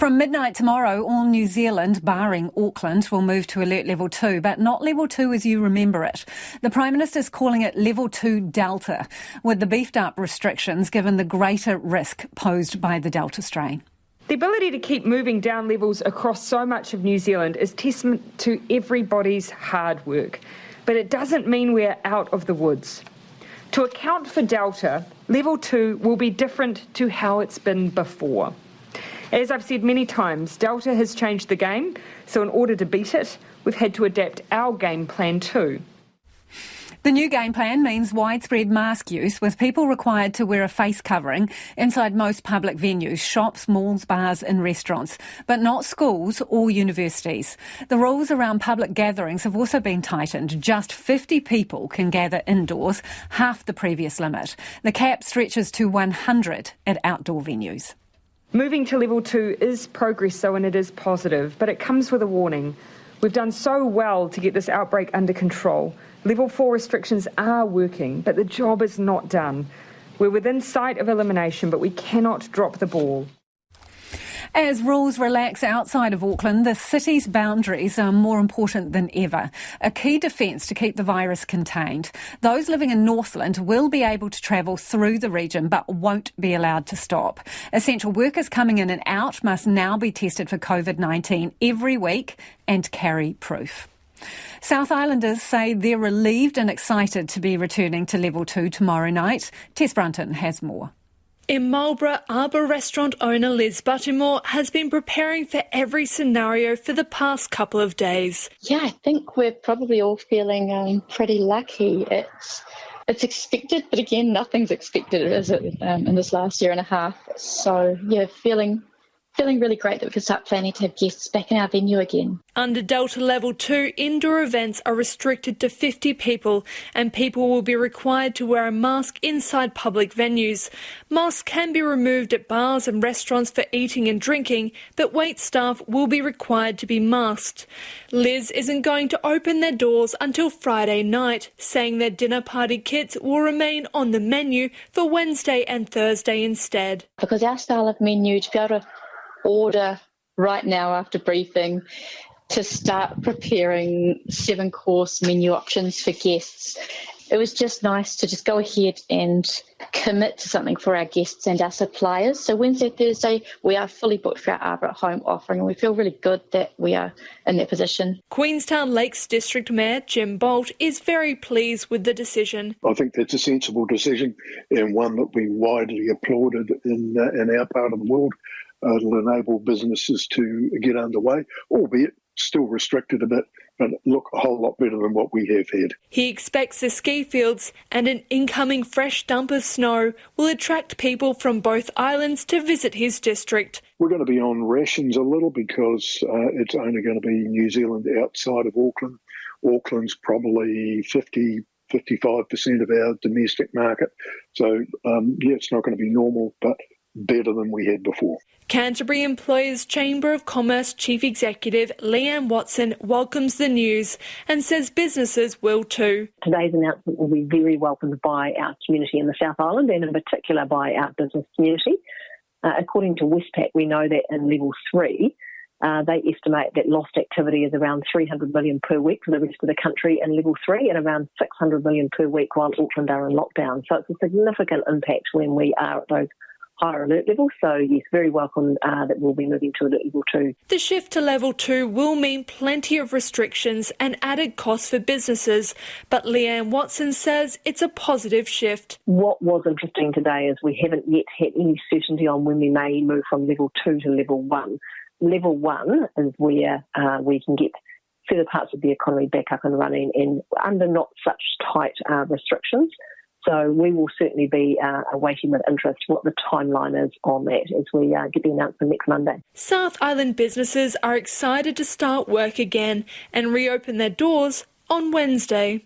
From midnight tomorrow, all New Zealand, barring Auckland, will move to Alert Level 2, but not Level 2 as you remember it. The Prime Minister's calling it Level 2 Delta, with the beefed up restrictions given the greater risk posed by the Delta strain. The ability to keep moving down levels across so much of New Zealand is testament to everybody's hard work. But it doesn't mean we're out of the woods. To account for Delta, Level 2 will be different to how it's been before. As I've said many times, Delta has changed the game, so in order to beat it, we've had to adapt our game plan too. The new game plan means widespread mask use, with people required to wear a face covering inside most public venues, shops, malls, bars and restaurants, but not schools or universities. The rules around public gatherings have also been tightened. Just 50 people can gather indoors, half the previous limit. The cap stretches to 100 at outdoor venues. Moving to Level 2 is progress, though, and it is positive, but it comes with a warning. We've done so well to get this outbreak under control. Level 4 restrictions are working, but the job is not done. We're within sight of elimination, but we cannot drop the ball. As rules relax outside of Auckland, the city's boundaries are more important than ever, a key defence to keep the virus contained. Those living in Northland will be able to travel through the region but won't be allowed to stop. Essential workers coming in and out must now be tested for COVID-19 every week and carry proof. South Islanders say they're relieved and excited to be returning to Level 2 tomorrow night. Tess Brunton has more. In Marlborough, Arbour restaurant owner Liz Buttermore has been preparing for every scenario for the past couple of days. Yeah, I think we're probably all feeling pretty lucky. It's expected, but again, nothing's expected, is it, in this last year and a half. So, yeah, feeling really great that we can start planning to have guests back in our venue again. Under Delta Level 2, indoor events are restricted to 50 people and people will be required to wear a mask inside public venues. Masks can be removed at bars and restaurants for eating and drinking, but wait staff will be required to be masked. Liz isn't going to open their doors until Friday night, saying their dinner party kits will remain on the menu for Wednesday and Thursday instead. Because our style of menu, to be able to order right now after briefing, to start preparing 7-course menu options for guests. It was just nice to just go ahead and commit to something for our guests and our suppliers. So Wednesday, Thursday, we are fully booked for our Arbour at Home offering, and we feel really good that we are in that position. Queenstown Lakes District Mayor Jim Bolt is very pleased with the decision. I think that's a sensible decision and one that we widely applauded in our part of the world. It'll enable businesses to get underway, albeit still restricted a bit, but look a whole lot better than what we have had. He expects the ski fields and an incoming fresh dump of snow will attract people from both islands to visit his district. We're going to be on rations a little because it's only going to be New Zealand outside of Auckland. Auckland's probably 55% of our domestic market. So, it's not going to be normal, but better than we had before. Canterbury Employers Chamber of Commerce Chief Executive Leanne Watson welcomes the news and says businesses will too. Today's announcement will be very welcomed by our community in the South Island and in particular by our business community. According to Westpac, we know that in Level 3, they estimate that lost activity is around 300 million per week for the rest of the country in Level 3 and around 600 million per week while Auckland are in lockdown. So it's a significant impact when we are at those higher alert levels. So yes, very welcome that we'll be moving to alert level 2. The shift to level 2 will mean plenty of restrictions and added costs for businesses, but Leanne Watson says it's a positive shift. What was interesting today is we haven't yet had any certainty on when we may move from level 2 to level 1. Level 1 is where we can get further parts of the economy back up and running and under not such tight restrictions. So we will certainly be awaiting with interest what the timeline is on that as we get the announcement next Monday. South Island businesses are excited to start work again and reopen their doors on Wednesday.